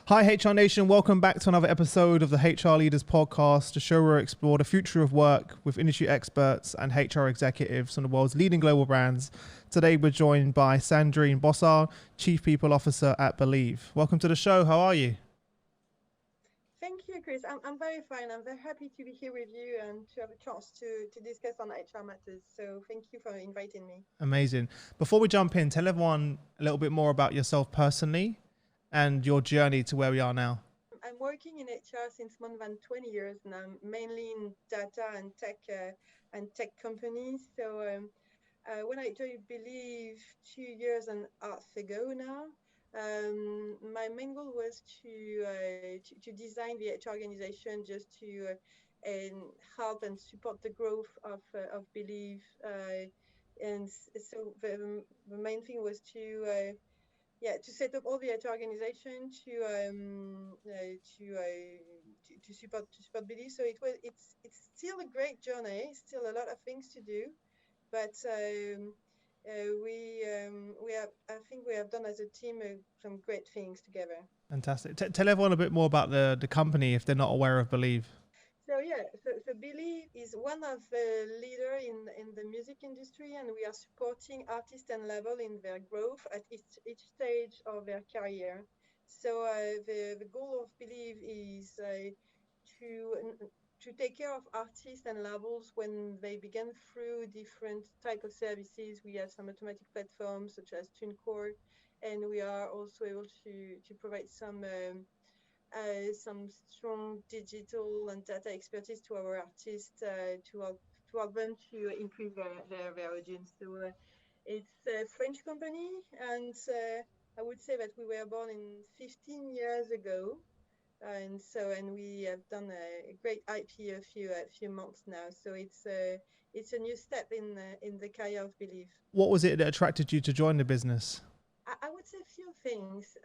Hi HR Nation, welcome back to another episode of the HR Leaders Podcast, a show where we explore the future of work with industry experts and HR executives from the world's leading global brands. Today we're joined by Sandrine Bossard, Chief People Officer at Believe. Welcome to the show, how are you? Thank you, Chris. I'm very fine. I'm very happy to be here with you and to have a chance to discuss on HR matters. So thank you for inviting me. Amazing. Before we jump in, tell everyone a little bit more about yourself personally and your journey to where we are now. I'm working in HR since more than 20 years now, mainly in data and tech companies. So when I joined Believe 2 years and a half ago now, my main goal was to design the HR organization just to and help and support the growth of Believe. So the main thing was to set up all the HR organization to support Believe. So it's still a great journey, still a lot of things to do, but we have, I think we have done as a team some great things together. Fantastic. Tell everyone a bit more about the company if they're not aware of Believe. So Believe is one of the leader in the music industry, and we are supporting artists and label in their growth at each stage of their career. So the goal of Believe is to to take care of artists and labels when they begin through different type of services. We have some automatic platforms such as TuneCore, and we are also able to provide some strong digital and data expertise to our artists to help them to increase their audience. So it's a French company, and I would say that we were born in 15 years ago. And we have done a great IP a few months now. So it's a new step in the career of Believe. What was it that attracted you to join the business? I would say a few things.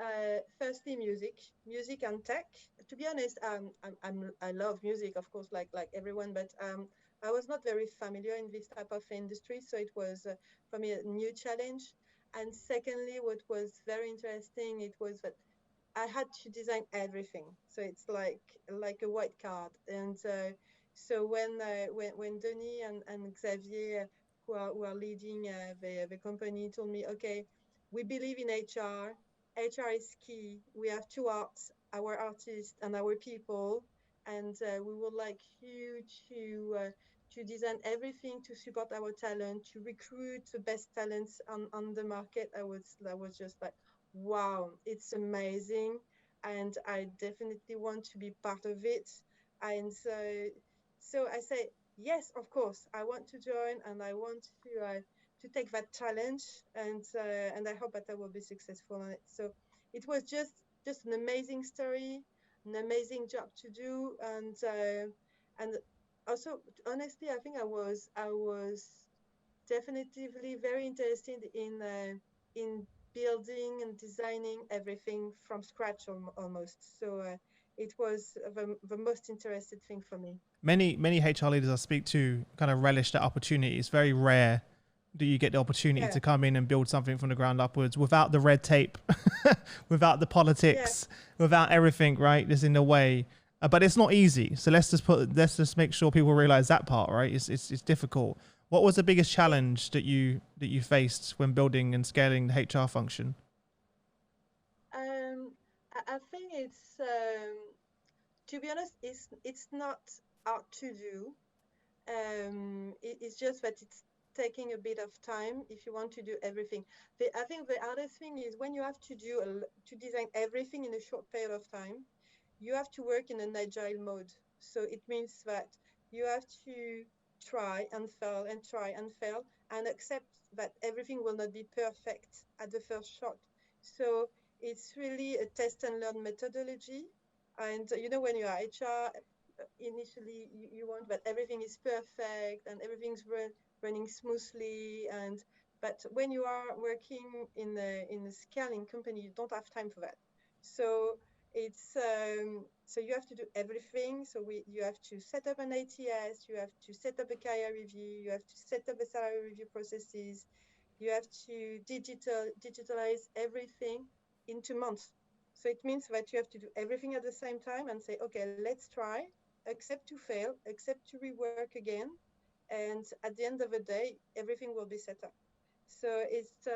Firstly, music and tech. To be honest, I love music, of course, like everyone, but I was not very familiar in this type of industry, so it was for me a new challenge. And secondly, what was very interesting, it was that I had to design everything, so it's like a white card. And so when Denis and Xavier, who are leading the company, told me, okay, we believe in HR. HR is key. We have two arts, our artists and our people, and we would like you to design everything to support our talent, to recruit the best talents on the market. I was just like, wow, it's amazing, and I definitely want to be part of it. And so I say, yes, of course, I want to join, and I want to take that challenge, and I hope that I will be successful on it. So it was just an amazing story, an amazing job to do, and also honestly, I think I was definitely very interested in building and designing everything from scratch almost. So it was the most interested thing for me. Many HR leaders I speak to kind of relish that opportunity. It's very rare that you get the opportunity Yeah, to come in and build something from the ground upwards without the red tape, without the yeah. politics, without everything, right? That's in the way. But it's not easy. So let's just make sure people realize that part, right? It's difficult. What was the biggest challenge that you faced when building and scaling the HR function? I think to be honest, it's not hard to do. It's just that it's taking a bit of time if you want to do everything. I think the other thing is when you have to design everything in a short period of time, you have to work in an agile mode. So it means that you have to try and fail and accept that everything will not be perfect at the first shot. So it's really a test and learn methodology. And when you are HR, initially you want that everything is perfect and everything's running smoothly. And but when you are working in a scaling company, you don't have time for that. So so you have to do everything. So you have to set up an ATS, you have to set up a career review, you have to set up a salary review processes, you have to digitalize everything into months. So it means that you have to do everything at the same time and say, okay, let's try, accept to fail, accept to rework again. And at the end of the day, everything will be set up. So it's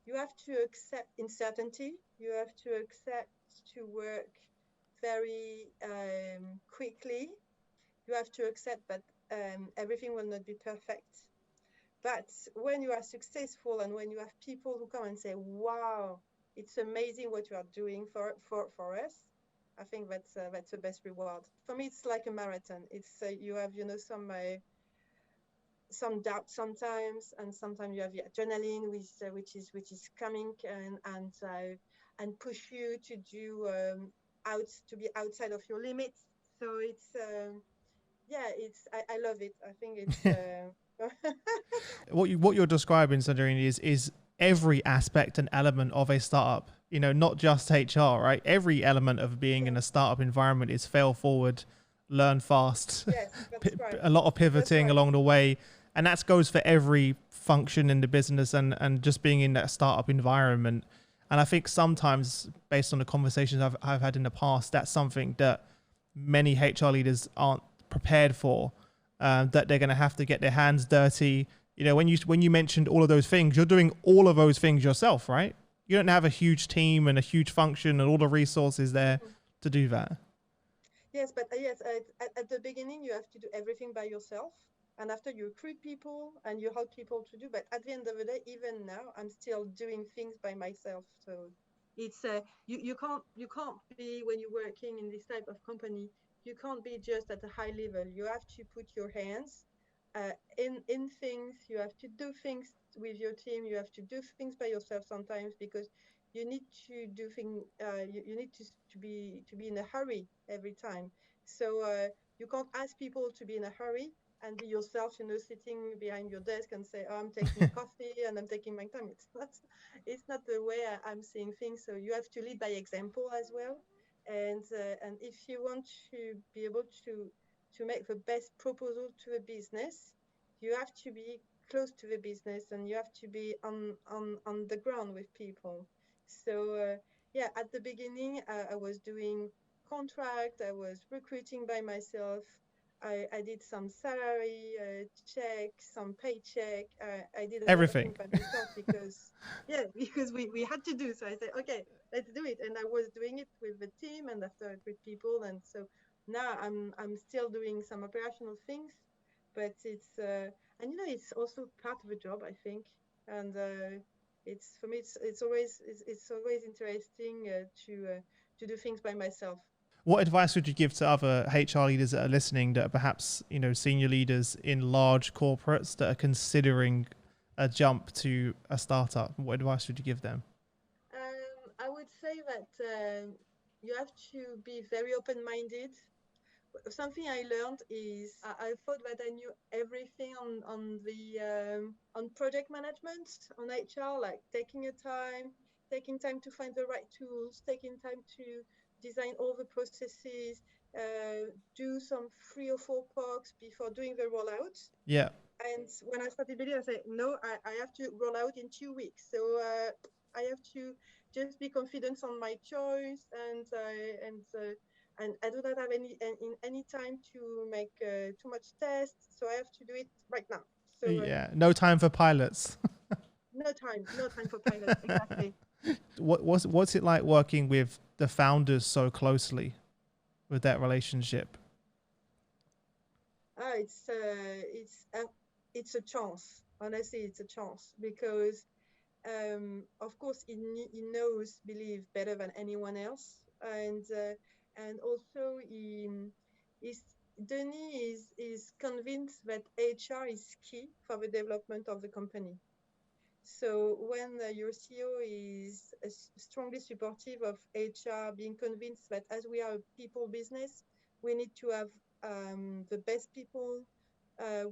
you have to accept uncertainty. You have to accept to work very quickly. You have to accept that everything will not be perfect. But when you are successful and when you have people who come and say, "Wow, it's amazing what you are doing for us," I think that's the best reward. For me, it's like a marathon. It's you have some doubt sometimes, and sometimes you have the adrenaline, which is coming and push you to do out to be outside of your limits. So it's yeah, I love it. I think it's. What you're describing, Sandrine, is every aspect and element of a startup. You know, not just HR, right? Every element of being Yeah. in a startup environment is fail forward, learn fast, Yes, that's right. a lot of That's pivoting right. along the way, and that goes for every function in the business and just being in that startup environment. And I think sometimes, based on the conversations I've had in the past, that's something that many HR leaders aren't prepared for. That they're going to have to get their hands dirty. You know, when you mentioned all of those things, you're doing all of those things yourself, right? You don't have a huge team and a huge function and all the resources there Mhm. to do that. Yes, but yes, at the beginning you have to do everything by yourself, and after you recruit people and you help people to do. But at the end of the day, even now, I'm still doing things by myself. So it's you can't be when you're working in this type of company. You can't be just at a high level. You have to put your hands in things. You have to do things with your team. You have to do things by yourself sometimes because you need to do things. You need to be in a hurry every time. So you can't ask people to be in a hurry and be yourself, sitting behind your desk and say, "Oh, I'm taking coffee and I'm taking my time." It's not the way I'm seeing things. So you have to lead by example as well. And if you want to be able to make the best proposal to a business, you have to be close to the business and you have to be on the ground with people. So yeah, at the beginning, I was doing contract, I was recruiting by myself. I did some salary check, some paycheck. I did a lot of Everything. things by myself because, yeah, because we had to do. So I said, okay, let's do it. And I was doing it with the team and after with people. And so now I'm still doing some operational things, but it's also part of the job, I think. And it's for me, it's always interesting to do things by myself. What advice would you give to other HR leaders that are listening, that are perhaps, you know, senior leaders in large corporates that are considering a jump to a startup? What advice would you give them? I would say that you have to be very open-minded. Something I learned is I thought that I knew everything on project management, on HR, like taking time to find the right tools, taking time to design all the processes, do some 3 or 4 POCs before doing the rollout. Yeah. And when I started building, I said, no, I have to roll out in 2 weeks. So I have to just be confident on my choice, and I do not have any time to make too much tests. So I have to do it right now. So Yeah. No time for pilots. no time for pilots. Exactly. What's it like working with the founders so closely with that relationship? Ah, it's a chance. Honestly, it's a chance because of course he knows believe better than anyone else, and also is Denis is convinced that HR is key for the development of the company. So when your CEO is strongly supportive of HR, being convinced that as we are a people business, we need to have the best people.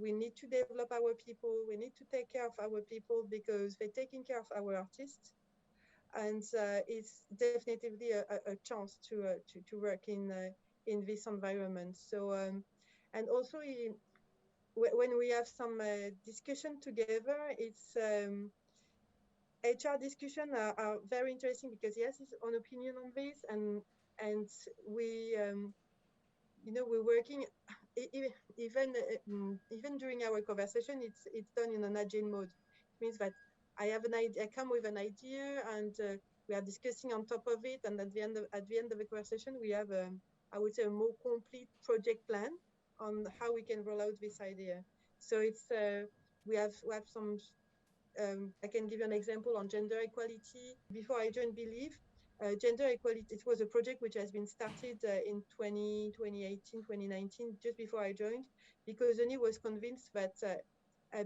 We need to develop our people. We need to take care of our people because they're taking care of our artists, and it's definitely a chance to work in this environment. So and also when we have some discussion together, HR discussion are very interesting because he has his own opinion on this, and we we're working even during our conversation. It's done in an agile mode. It means that I have an idea, I come with an idea, and we are discussing on top of it. And at the end of the conversation, we have I would say a more complete project plan on how we can roll out this idea. So it's we have some. I can give you an example on gender equality. Before I joined Believe, gender equality, it was a project which has been started in 2018, 2019, just before I joined, because Oni was convinced that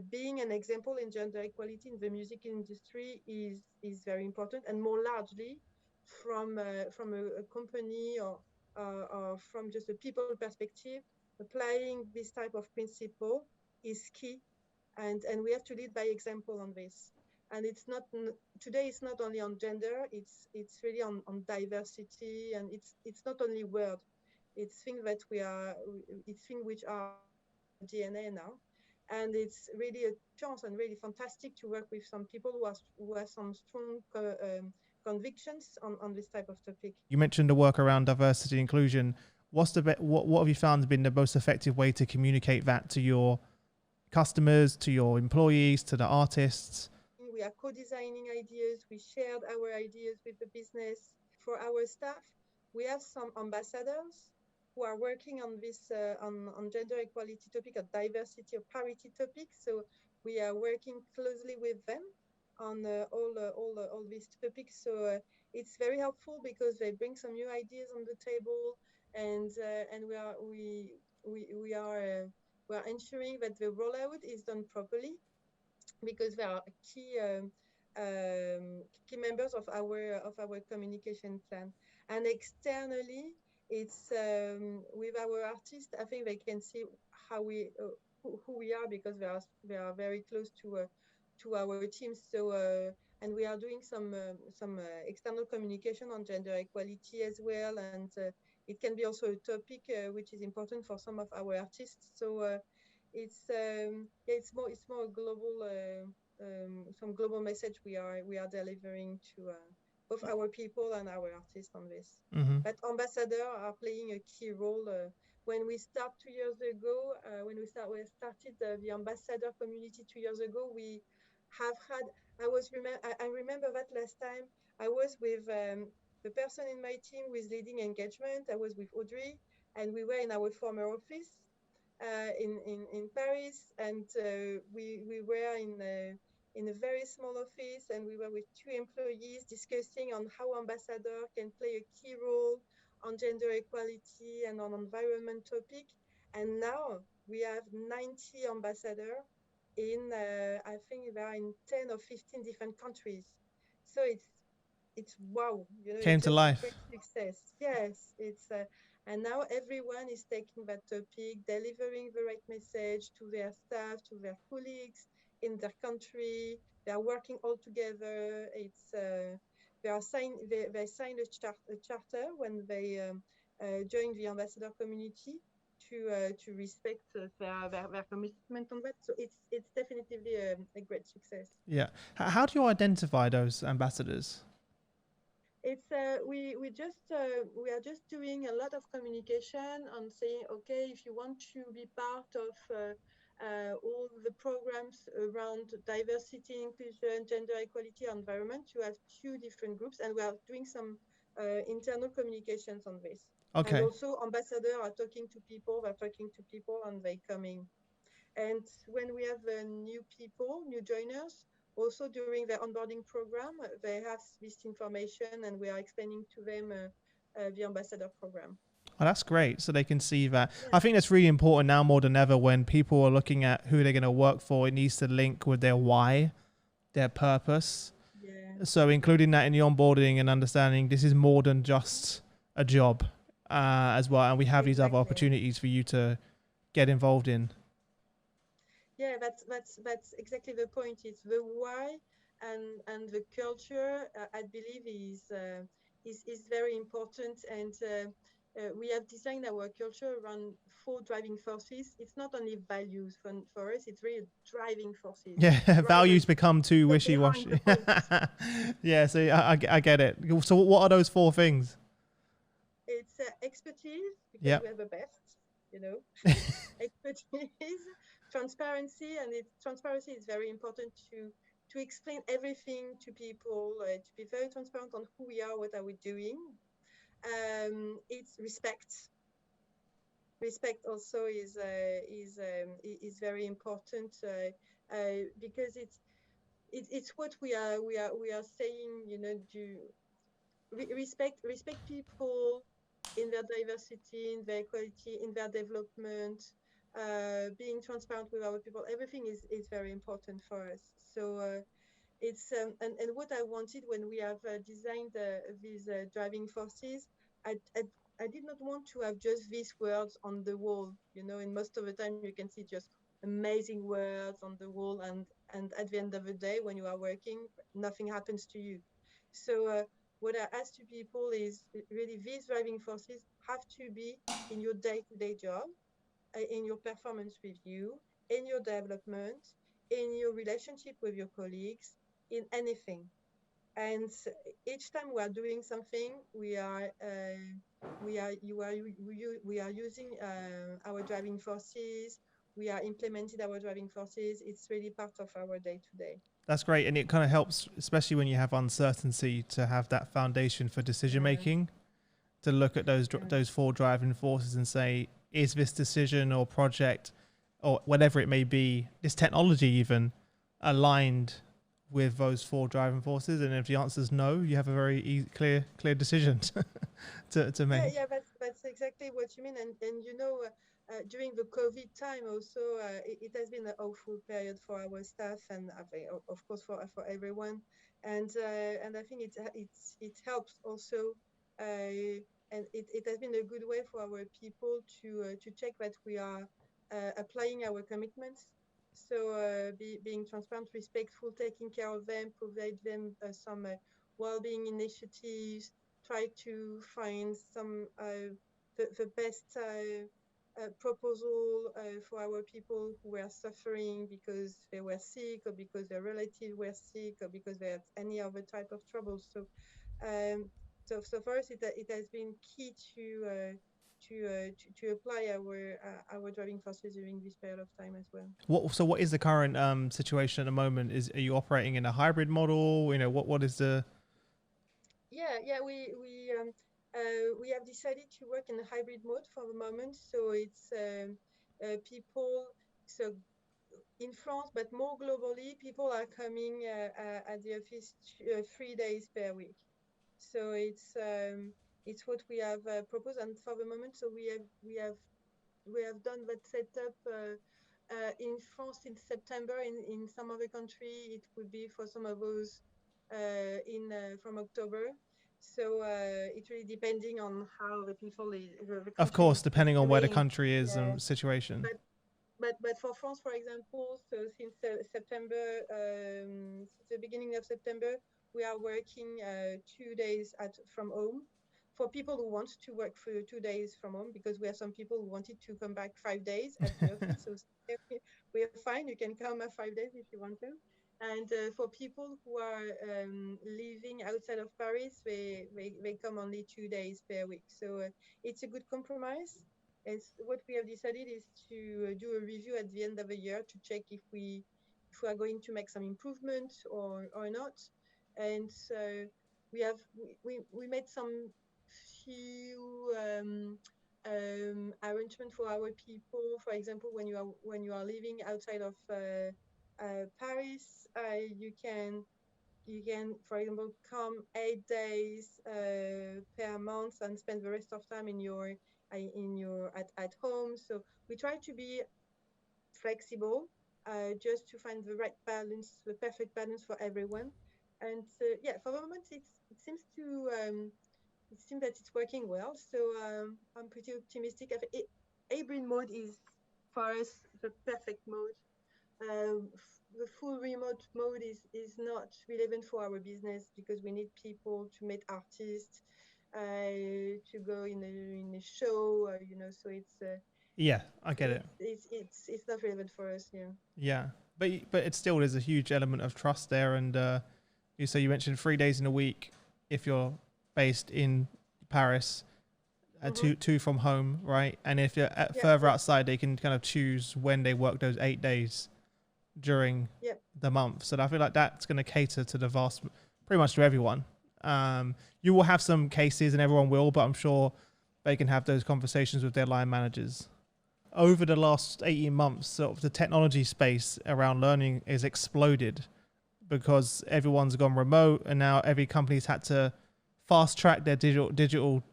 being an example in gender equality in the music industry is very important, and more largely from a company or from just a people perspective, applying this type of principle is key, and we have to lead by example on this. And it's not today, it's not only on gender, it's really on diversity, and it's not only word, it's things that it's things which are in our DNA now. And it's really a chance and really fantastic to work with some people who have some strong convictions on this type of topic. You mentioned the work around diversity inclusion. What have you found been the most effective way to communicate that to your customers, to your employees, to the artists? We are co-designing ideas. We shared our ideas with the business. For our staff, we have some ambassadors who are working on this on gender equality topic, or diversity or parity topic. So we are working closely with them on all these topics. So it's very helpful because they bring some new ideas on the table, and we are ensuring that the rollout is done properly, because they are key members of our communication plan. And externally, it's with our artists. I think they can see how who we are, because they are very close to our teams. So and we are doing some external communication on gender equality as well, and it can be also a topic which is important for some of our artists. So it's more global, some global message we are delivering to both our people and our artists on this. Mm-hmm. But ambassadors are playing a key role. When we started 2 years ago, we started the ambassador community 2 years ago, we have had. I remember that last time I was with the person in my team who is leading engagement. I was with Audrey, and we were in our former office in Paris, and we were in a very small office, and we were with 2 employees discussing on how ambassador can play a key role on gender equality and on environment topic. And now we have 90 ambassadors in I think they are in 10 or 15 different countries. So it's wow, Came it's to just a life. great success. Yes, it's and now everyone is taking that topic, delivering the right message to their staff, to their colleagues in their country. They are working all together. It's they signed a charter when they joined the ambassador community to respect their commitment on that. So it's definitely a great success. Yeah. How do you identify those ambassadors? It's we are just doing a lot of communication on saying, okay, if you want to be part of all the programs around diversity, inclusion, gender equality, environment, you have 2 different groups, and we are doing some internal communications on this. Okay. And also ambassadors are talking to people, and they coming. And when we have new people, new joiners, also during the onboarding program, they have this information, and we are explaining to them the ambassador program. Oh, that's great. So they can see that. Yeah. I think that's really important now more than ever when people are looking at who they're going to work for. It needs to link with their why, their purpose. Yeah. So including that in the onboarding and understanding this is more than just a job as well. And we have these other opportunities for you to get involved in. Yeah, that's exactly the point. It's the why and the culture. I believe is very important, and we have designed our culture around four driving forces. It's not only values for us, it's really driving forces, Yeah, drivers values become too behind the wishy-washy. points. Yeah, so I get it. So what are those four things? It's expertise, because Yep. we have the best, you know, expertise, transparency, and transparency is very important to explain everything to people, to be very transparent on who we are, what are we doing. It's respect. Respect also is very important, because it's what we are saying. Respect people in their diversity, in their equality, in their development, being transparent with our people. Everything is very important for us. So it's and what I wanted when we have designed these driving forces, I, I I did not want to have just these words on the wall, and most of the time you can see just amazing words on the wall, and at the end of the day, when you are working, nothing happens to you. So what I ask to people is really these driving forces have to be in your day-to-day job, in your performance review, in your development, in your relationship with your colleagues, in anything. And each time we are doing something, we are using our driving forces. We are implementing our driving forces. It's really part of our day to day. That's great, and it kind of helps, especially when you have uncertainty, to have that foundation for decision Yeah, making. To look at those yeah, those four driving forces and say, is this decision or project or whatever it may be, this technology even, aligned with those four driving forces? And if the answer is no, you have a very clear decision to yeah, make. yeah. That's exactly what you mean. And during the COVID time, also, it has been an awful period for our staff, and I think, of course, for everyone. And I think it helps also, and it has been a good way for our people to check that we are applying our commitments. So being transparent, respectful, taking care of them, provide them some well-being initiatives, try to find some the best proposal for our people who were suffering because they were sick, or because their relatives were sick, or because they had any other type of trouble. Um, so for us, it has been key to apply our driving forces during this period of time as well. What is the current situation at the moment? Are you operating in a hybrid model? What is the Yeah. We have decided to work in a hybrid mode for the moment. So it's people. So in France, but more globally, people are coming at the office 3 days per week. So it's what we have proposed, and for the moment, so we have done that setup in France in September. In some other country, it would be for some of those in from October. So it's really depending on how the of country course, is depending on where the doing. country is Yeah. and situation. But but for France, for example, so since September, since the beginning of September, we are working 2 days from home for people who want to work for 2 days from home, because we have some people who wanted to come back 5 days at the office. So we are fine. You can come 5 days if you want to. And for people who are living outside of Paris, they come only 2 days per week. So it's a good compromise. And what we have decided is to do a review at the end of the year to check if we are going to make some improvements or not. And so we made some few arrangement for our people. For example, when you are living outside of Paris, you can, for example, come 8 days per month and spend the rest of time at home. So we try to be flexible, just to find the right balance, the perfect balance for everyone. And yeah, for the moment, it seems that it's working well. So I'm pretty optimistic. Hybrid mode is for us the perfect mode. The full remote mode is not relevant for our business, because we need people to meet artists. to go in a show, so Yeah, I get it. it's not relevant for us. Yeah. Yeah, but it still is a huge element of trust there. And you mentioned 3 days in a week if you're based in Paris, two from home, right? And if you're further outside, they can kind of choose when they work those 8 days during the month. So I feel like that's going to cater to pretty much to everyone. You will have some cases, and everyone will, but I'm sure they can have those conversations with their line managers. Over the last 18 months, sort of the technology space around learning is exploded because everyone's gone remote, and now every company's had to fast track their digital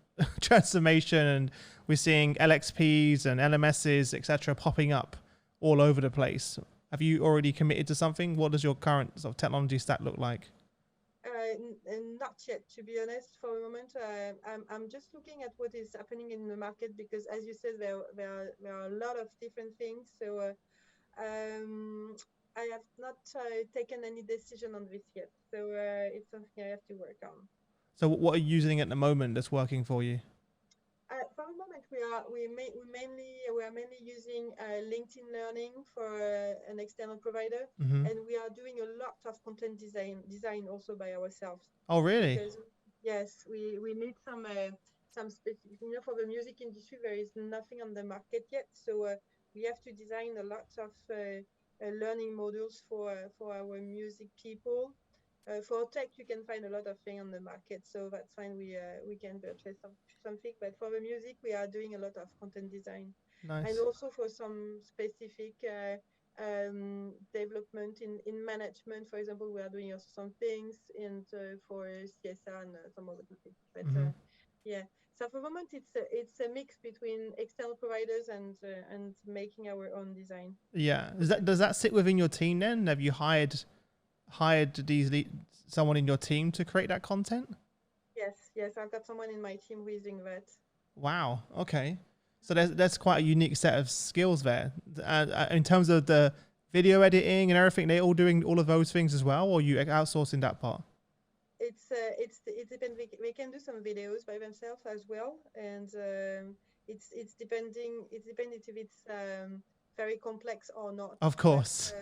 transformation, and we're seeing LXPs and LMSs, etc., popping up all over the place. Have you already committed to something? What does your current sort of technology stack look like? Not yet, to be honest. For the moment, I'm just looking at what is happening in the market because, as you said, there are a lot of different things. So I have not taken any decision on this yet. So it's something I have to work on. So what are you using at the moment that's working for you? For the moment, we are mainly using LinkedIn Learning for an external provider, and we are doing a lot of content design also by ourselves. Oh, really? Because yes, we need some specific. For the music industry, there is nothing on the market yet, so we have to design a lot of learning modules for our music people. For tech, you can find a lot of things on the market, so that's fine. We can purchase something, but for the music, we are doing a lot of content design. Nice. And also for some specific development in management, for example, we are doing also some things for CSR and some other things. But yeah, so for the moment, it's a mix between external providers and making our own design. Yeah, does that sit within your team then? Have you hired someone in your team to create that content? Yes, I've got someone in my team who is doing that. Wow. Okay. So that's quite a unique set of skills there. In terms of the video editing and everything, they all doing all of those things as well, or are you outsourcing that part? It depends. They can do some videos by themselves as well, and it's depending. It depends if it's very complex or not. Of course.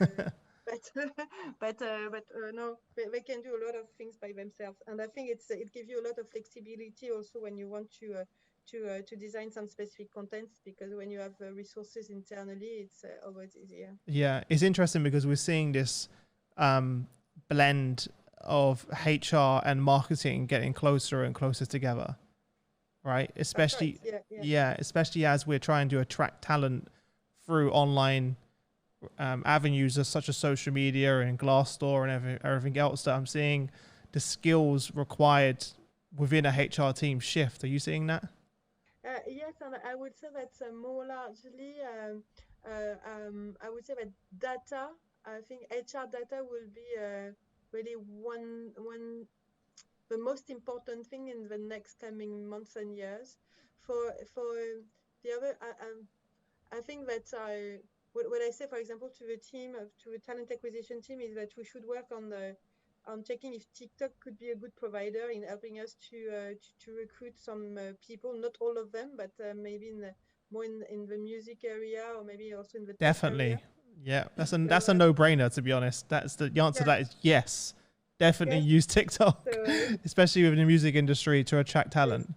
But no, they can do a lot of things by themselves, and I think it gives you a lot of flexibility also when you want to design some specific contents, because when you have resources internally, it's always easier. Yeah, it's interesting because we're seeing this blend of HR and marketing getting closer and closer together, right? Especially, especially as we're trying to attract talent through online avenues such as social media and Glassdoor and everything else. That I'm seeing the skills required within a HR team shift. Are you seeing that? Yes, and I would say that more largely, I would say that data. I think HR data will be really one the most important thing in the next coming months and years. For the other, I think that what I say, for example, to the team, to the talent acquisition team, is that we should work on checking if TikTok could be a good provider in helping us to recruit some people, not all of them, but maybe more in the music area, or maybe also in the definitely tech area. Yeah, that's a no-brainer, to be honest. That's the answer to that is yes. Definitely use TikTok, especially within the music industry, to attract talent. Yes.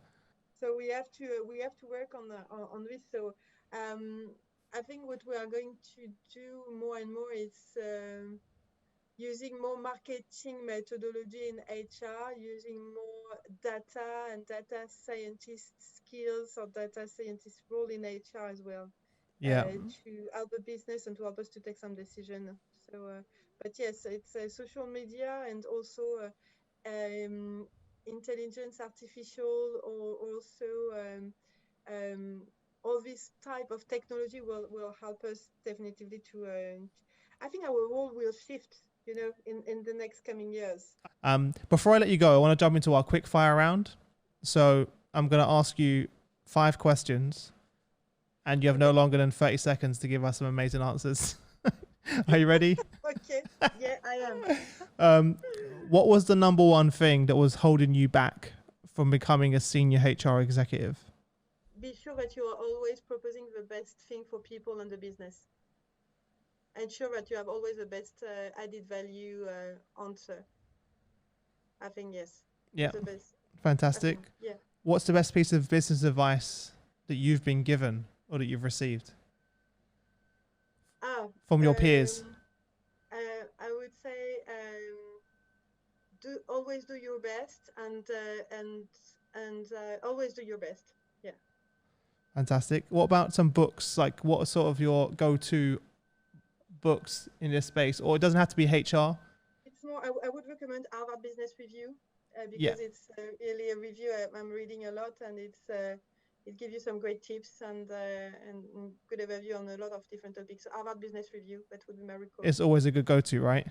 So we have to work on this. So I think what we are going to do more and more is using more marketing methodology in HR, using more data and data scientist skills or data scientist role in HR as well. To help the business and to help us to take some decision. So, but yes, it's social media and also intelligence, artificial, or also all this type of technology will help us definitely to. I think our role will shift, in the next coming years. Before I let you go, I want to jump into our quick fire round. So I'm going to ask you 5 questions, and you have no longer than 30 seconds to give us some amazing answers. Are you ready? Okay. Yeah, I am. What was the number one thing that was holding you back from becoming a senior HR executive? Be sure that you are always proposing the best thing for people and the business. Ensure that you have always the best added value answer. I think yes. Yeah, The best. fantastic. Yeah. What's the best piece of business advice that you've been given or that you've received from your peers? I would say always do your best and always do your best. Yeah. Fantastic. What about some books? Like, what are sort of your go-to books in this space? Or it doesn't have to be HR. It's more. I would recommend Harvard Business Review because it's really a review I'm reading a lot, and it gives you some great tips and good overview on a lot of different topics. So Harvard Business Review, that would be my recommendation. It's always a good go-to, right?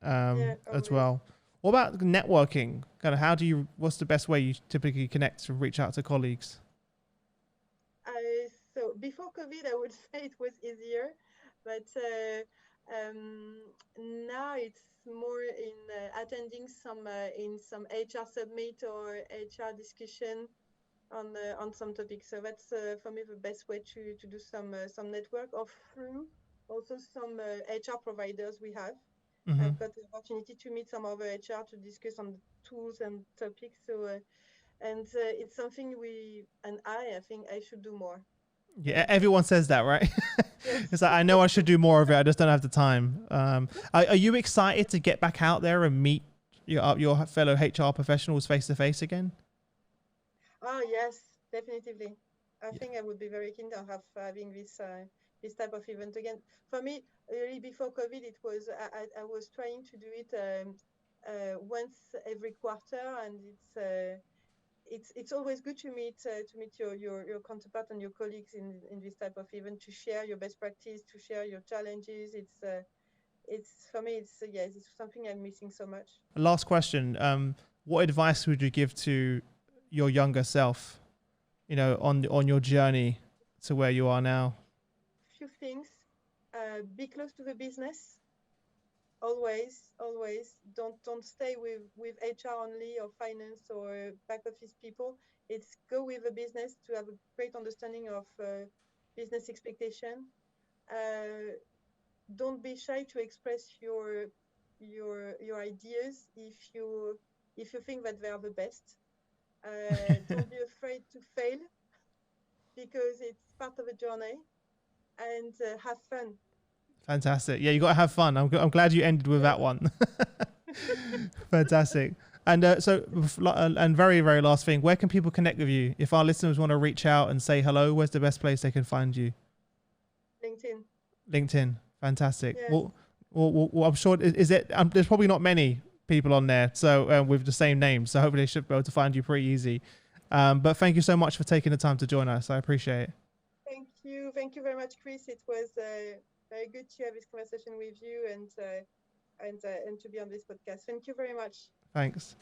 As well. What about networking? Kind of what's the best way you typically connect to reach out to colleagues? So before COVID, I would say it was easier, but now it's more in attending some HR summit or HR discussion on some topics. So that's for me the best way to do some network, or through also some HR providers we have. I've got the opportunity to meet some other HR to discuss on the tools and topics. So it's something I think I should do more. Yeah, everyone says that, right? Yes. It's like, I know I should do more of it. I just don't have the time. Are you excited to get back out there and meet your fellow HR professionals face to face again? Oh, yes, definitely. I think I would be very keen on having this type of event again. For me, really before COVID, it was I was trying to do it once every quarter, and it's always good to meet your counterpart and your colleagues in this type of event, to share your best practice, to share your challenges. It's for me, it's something I'm missing so much. Last question. What advice would you give to your younger self, on your journey to where you are now? Few things. Be close to the business. Always don't stay with HR only, or finance or back office people. It's go with the business to have a great understanding of business expectation. Don't be shy to express your ideas if you think that they are the best. Don't be afraid to fail, because it's part of a journey, and have fun. Fantastic. Yeah, you got to have fun. I'm glad you ended with that one. Fantastic. And and very, very last thing, where can people connect with you? If our listeners want to reach out and say hello, where's the best place they can find you? LinkedIn. Fantastic. Yeah. Well, I'm sure, there's probably not many people on there, so with the same name, so hopefully they should be able to find you pretty easy. But thank you so much for taking the time to join us. I appreciate it. Thank you very much, Chris. It was very good to have this conversation with you and to be on this podcast. Thank you very much. Thanks.